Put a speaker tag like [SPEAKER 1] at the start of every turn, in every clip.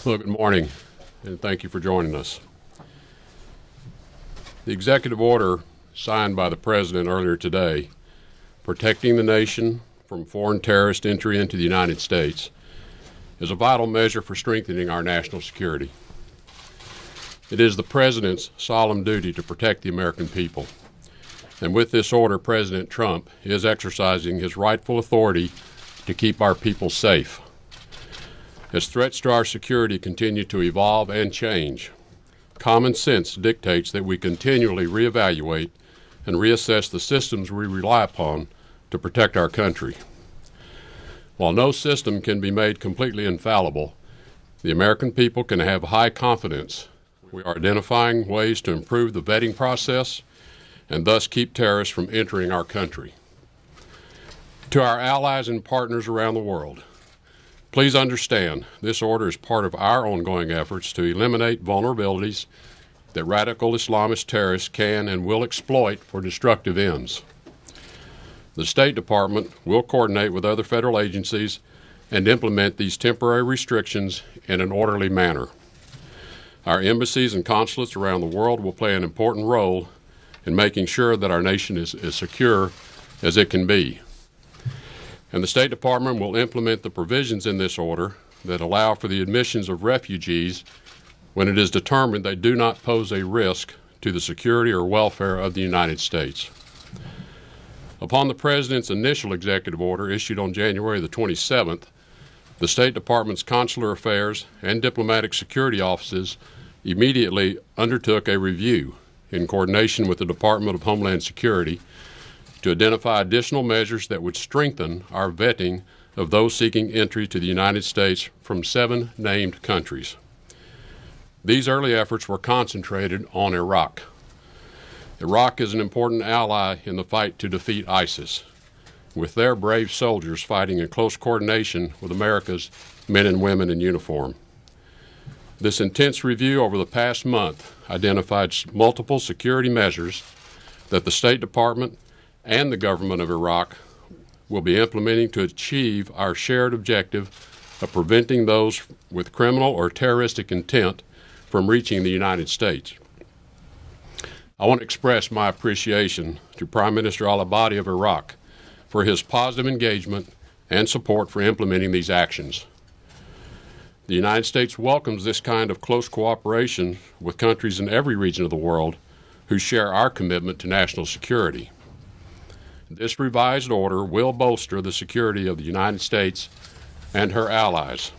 [SPEAKER 1] Well, good morning, and thank you for joining us. The executive order signed by the President earlier today, protecting the nation from foreign terrorist entry into the United States, is a vital measure for strengthening our national security. It is the President's solemn duty to protect the American people. And with this order, President Trump is exercising his rightful authority to keep our people safe. As threats to our security continue to evolve and change, common sense dictates that we continually reevaluate and reassess the systems we rely upon to protect our country. While no system can be made completely infallible, the American people can have high confidence we are identifying ways to improve the vetting process and thus keep terrorists from entering our country. To our allies and partners around the world, please understand this order is part of our ongoing efforts to eliminate vulnerabilities that radical Islamist terrorists can and will exploit for destructive ends. The State Department will coordinate with other federal agencies and implement these temporary restrictions in an orderly manner. Our embassies and consulates around the world will play an important role in making sure that our nation is as secure as it can be. And the State Department will implement the provisions in this order that allow for the admissions of refugees when it is determined they do not pose a risk to the security or welfare of the United States. Upon the President's initial executive order issued on January the 27th, the State Department's Consular Affairs and Diplomatic Security offices immediately undertook a review in coordination with the Department of Homeland Security to identify additional measures that would strengthen our vetting of those seeking entry to the United States from 7 named countries. These early efforts were concentrated on Iraq. Iraq is an important ally in the fight to defeat ISIS, with their brave soldiers fighting in close coordination with America's men and women in uniform. This intense review over the past month identified multiple security measures that the State Department and the government of Iraq will be implementing to achieve our shared objective of preventing those with criminal or terroristic intent from reaching the United States. I want to express my appreciation to Prime Minister al-Abadi of Iraq for his positive engagement and support for implementing these actions. The United States welcomes this kind of close cooperation with countries in every region of the world who share our commitment to national security. This revised order will bolster the security of the United States and her allies.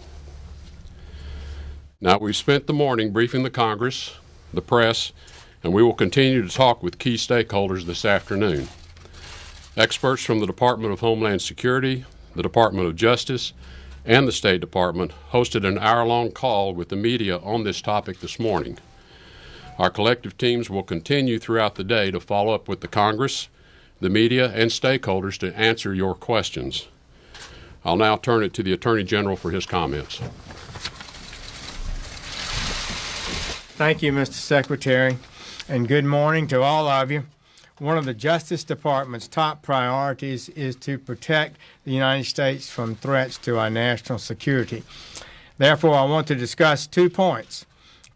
[SPEAKER 1] Now, we've spent the morning briefing the Congress, the press, and we will continue to talk with key stakeholders this afternoon. Experts from the Department of Homeland Security, the Department of Justice, and the State Department hosted an hour-long call with the media on this topic this morning. Our collective teams will continue throughout the day to follow up with the Congress, the media, and stakeholders to answer your questions. I'll now turn it to the Attorney General for his comments.
[SPEAKER 2] Thank you, Mr. Secretary, and good morning to all of you. One of the Justice Department's top priorities is to protect the United States from threats to our national security. Therefore, I want to discuss 2 points.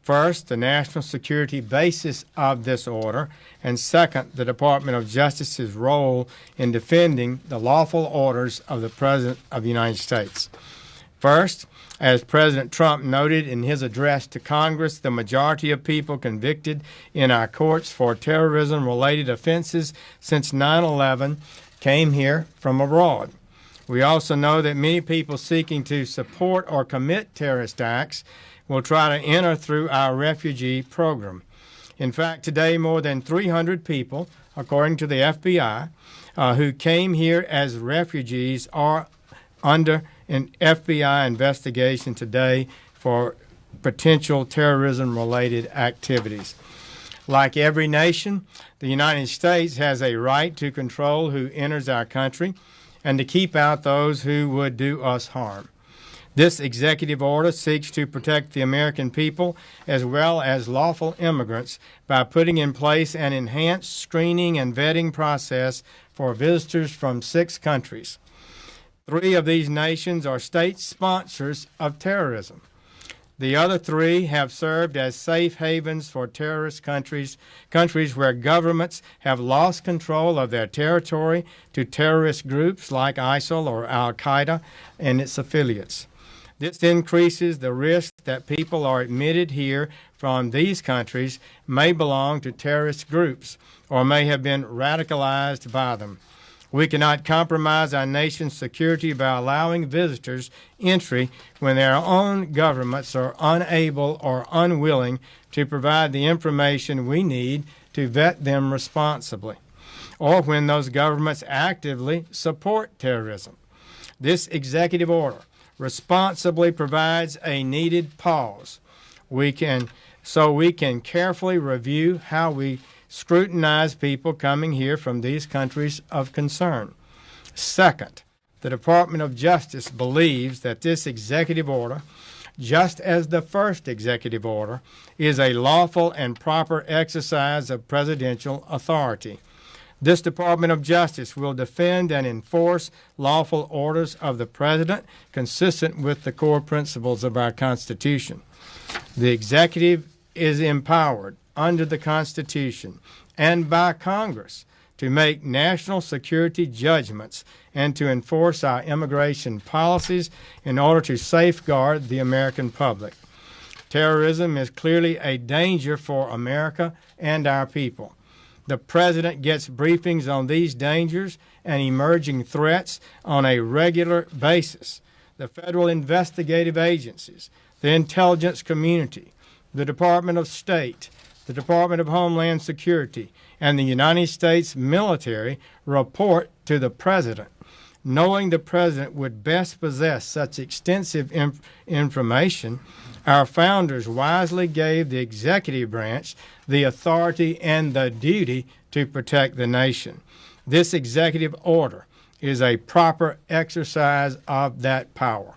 [SPEAKER 2] First, the national security basis of this order, and second, the Department of Justice's role in defending the lawful orders of the President of the United States. First, as President Trump noted in his address to Congress, the majority of people convicted in our courts for terrorism-related offenses since 9/11 came here from abroad. We also know that many people seeking to support or commit terrorist acts will try to enter through our refugee program. In fact, today more than 300 people, according to the FBI, who came here as refugees are under an FBI investigation today for potential terrorism-related activities. Like every nation, the United States has a right to control who enters our country and to keep out those who would do us harm. This executive order seeks to protect the American people as well as lawful immigrants by putting in place an enhanced screening and vetting process for visitors from 6 countries. 3 of these nations are state sponsors of terrorism. The other three have served as safe havens for terrorist countries where governments have lost control of their territory to terrorist groups like ISIL or Al-Qaeda and its affiliates. This increases the risk that people are admitted here from these countries may belong to terrorist groups or may have been radicalized by them. We cannot compromise our nation's security by allowing visitors entry when their own governments are unable or unwilling to provide the information we need to vet them responsibly, or when those governments actively support terrorism. This executive order responsibly provides a needed pause. We can carefully review how we scrutinize people coming here from these countries of concern. Second, the Department of Justice believes that this executive order, just as the first executive order, is a lawful and proper exercise of presidential authority. This Department of Justice will defend and enforce lawful orders of the President consistent with the core principles of our Constitution. The executive is empowered under the Constitution and by Congress to make national security judgments and to enforce our immigration policies in order to safeguard the American public. Terrorism is clearly a danger for America and our people. The President gets briefings on these dangers and emerging threats on a regular basis. The federal investigative agencies, the intelligence community, the Department of State, the Department of Homeland Security, and the United States military report to the President. Knowing the President would best possess such extensive information, our founders wisely gave the executive branch the authority and the duty to protect the nation. This executive order is a proper exercise of that power.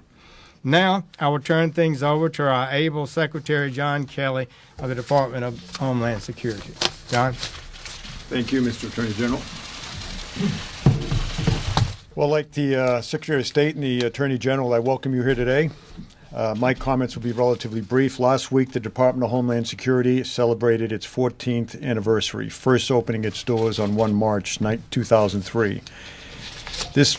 [SPEAKER 2] Now, I will turn things over to our able Secretary John Kelly of the Department of Homeland Security. John?
[SPEAKER 3] Thank you, Mr. Attorney General. Well, like the Secretary of State and the Attorney General, I welcome you here today. My comments will be relatively brief. Last week, the Department of Homeland Security celebrated its 14th anniversary, first opening its doors on 1 March 2003. This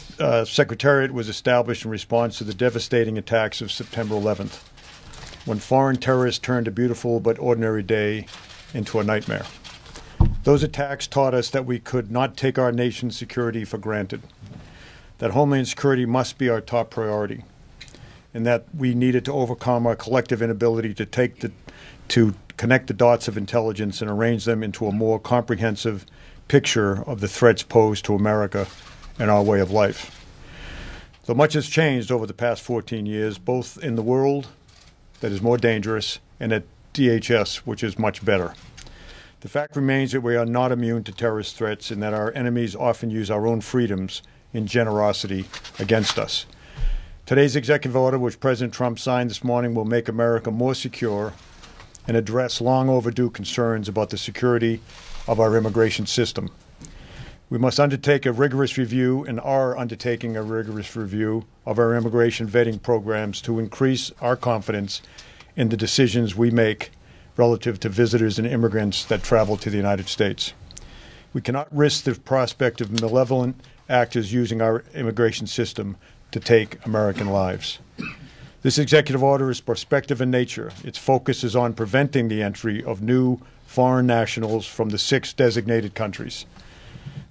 [SPEAKER 3] Secretariat was established in response to the devastating attacks of September 11th, when foreign terrorists turned a beautiful but ordinary day into a nightmare. Those attacks taught us that we could not take our nation's security for granted, that Homeland Security must be our top priority, and that we needed to overcome our collective inability to connect the dots of intelligence and arrange them into a more comprehensive picture of the threats posed to America and our way of life. Though much has changed over the past 14 years, both in the world that is more dangerous and at DHS, which is much better. The fact remains that we are not immune to terrorist threats and that our enemies often use our own freedoms in generosity against us. Today's executive order, which President Trump signed this morning, will make America more secure and address long overdue concerns about the security of our immigration system. We must undertake a rigorous review and are undertaking a rigorous review of our immigration vetting programs to increase our confidence in the decisions we make relative to visitors and immigrants that travel to the United States. We cannot risk the prospect of malevolent actors using our immigration system to take American lives. This executive order is prospective in nature. Its focus is on preventing the entry of new foreign nationals from the 6 designated countries.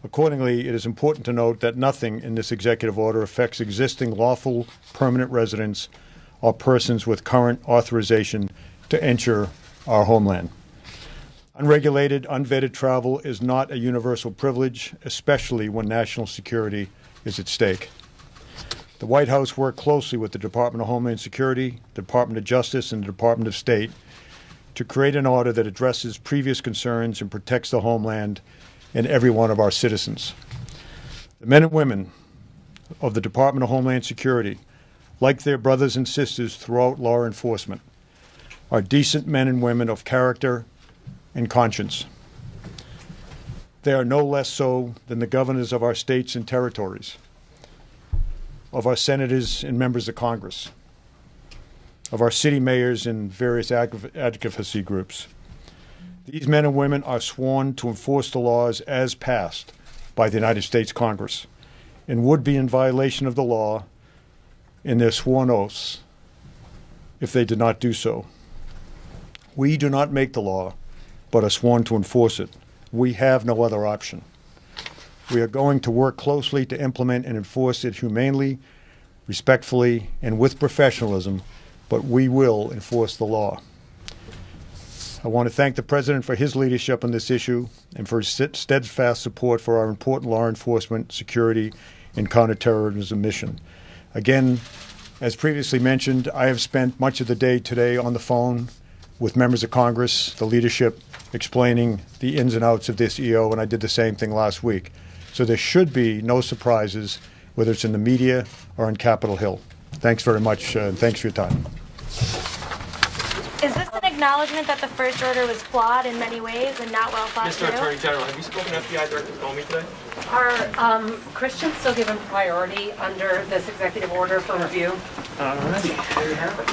[SPEAKER 3] Accordingly, it is important to note that nothing in this executive order affects existing lawful permanent residents or persons with current authorization to enter our homeland. Unregulated, unvetted travel is not a universal privilege, especially when national security is at stake. The White House worked closely with the Department of Homeland Security, the Department of Justice, and the Department of State to create an order that addresses previous concerns and protects the homeland and every one of our citizens. The men and women of the Department of Homeland Security, like their brothers and sisters throughout law enforcement, are decent men and women of character and conscience. They are no less so than the governors of our states and territories, of our senators and members of Congress. of our city mayors and various advocacy groups. These men and women are sworn to enforce the laws as passed by the United States Congress and would be in violation of the law in their sworn oaths if they did not do so. We do not make the law, but are sworn to enforce it. We have no other option. We are going to work closely to implement and enforce it humanely, respectfully, and with professionalism, but we will enforce the law. I want to thank the President for his leadership on this issue and for his steadfast support for our important law enforcement, security, and counterterrorism mission. Again, as previously mentioned, I have spent much of the day today on the phone with members of Congress, the leadership, explaining the ins and outs of this EO, and I did the same thing last week. So there should be no surprises, whether it's in the media or on Capitol Hill. Thanks very much, and thanks for your time.
[SPEAKER 4] Is this an acknowledgement that the first order was flawed in many ways and not well thought through?
[SPEAKER 5] Mr. Attorney General, have you spoken to FBI Director Comey today?
[SPEAKER 6] Are Christians still given priority under this executive order for review?
[SPEAKER 5] There you have it.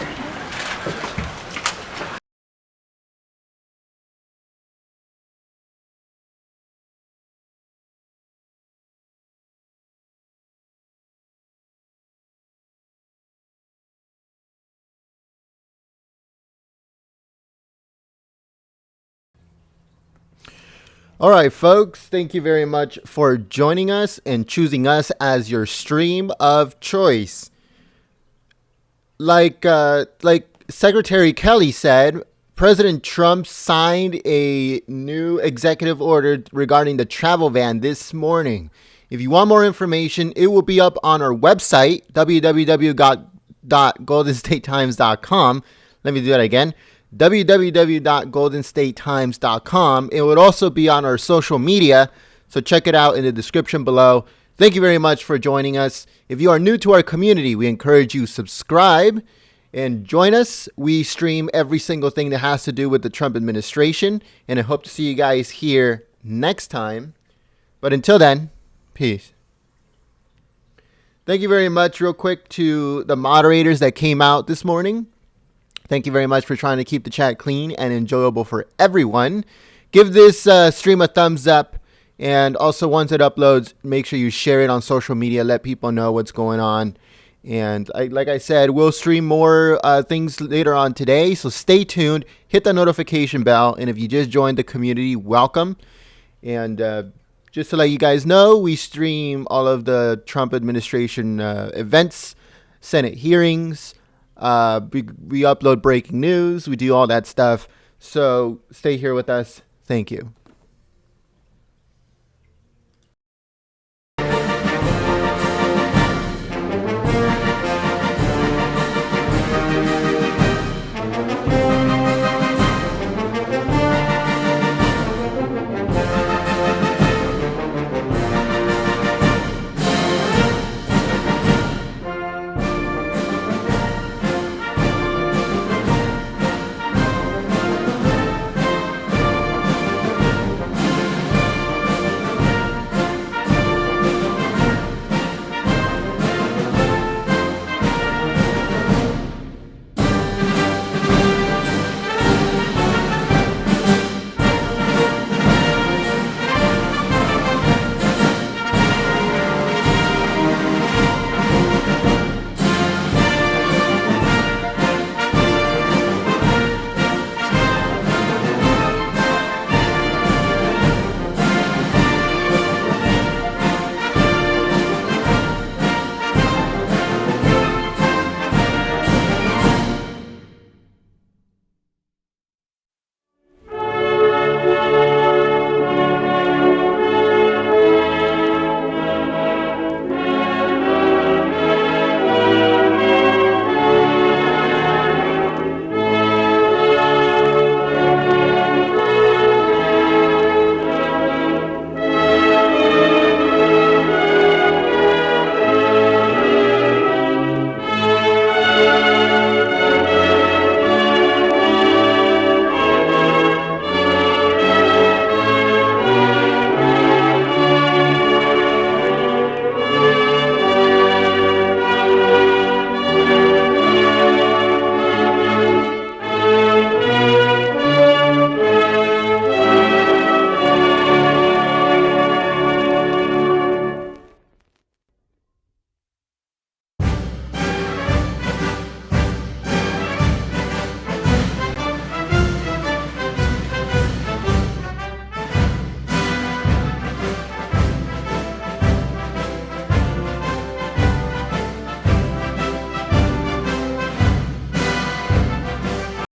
[SPEAKER 7] All right, folks, thank you very much for joining us and choosing us as your stream of choice. Like Secretary Kelly said, President Trump signed a new executive order regarding the travel ban this morning. If you want more information, it will be up on our website, www.goldenstatetimes.com. Let me do that again. www.goldenstatetimes.com. It would also be on our social media, so check it out in the description below. Thank you very much for joining us. If you are new to our community, we encourage you to subscribe and join us. We stream every single thing that has to do with the Trump administration, and I hope to see you guys here next time. But until then, peace. Thank you very much real quick to the moderators that came out this morning. Thank you very much for trying to keep the chat clean and enjoyable for everyone. Give this stream a thumbs up. And also, once it uploads, make sure you share it on social media. Let people know what's going on. And like I said, we'll stream more things later on today. So stay tuned. Hit the notification bell. And if you just joined the community, welcome. And just to let you guys know, we stream all of the Trump administration events, Senate hearings. We upload breaking news. We do all that stuff. So stay here with us. Thank you.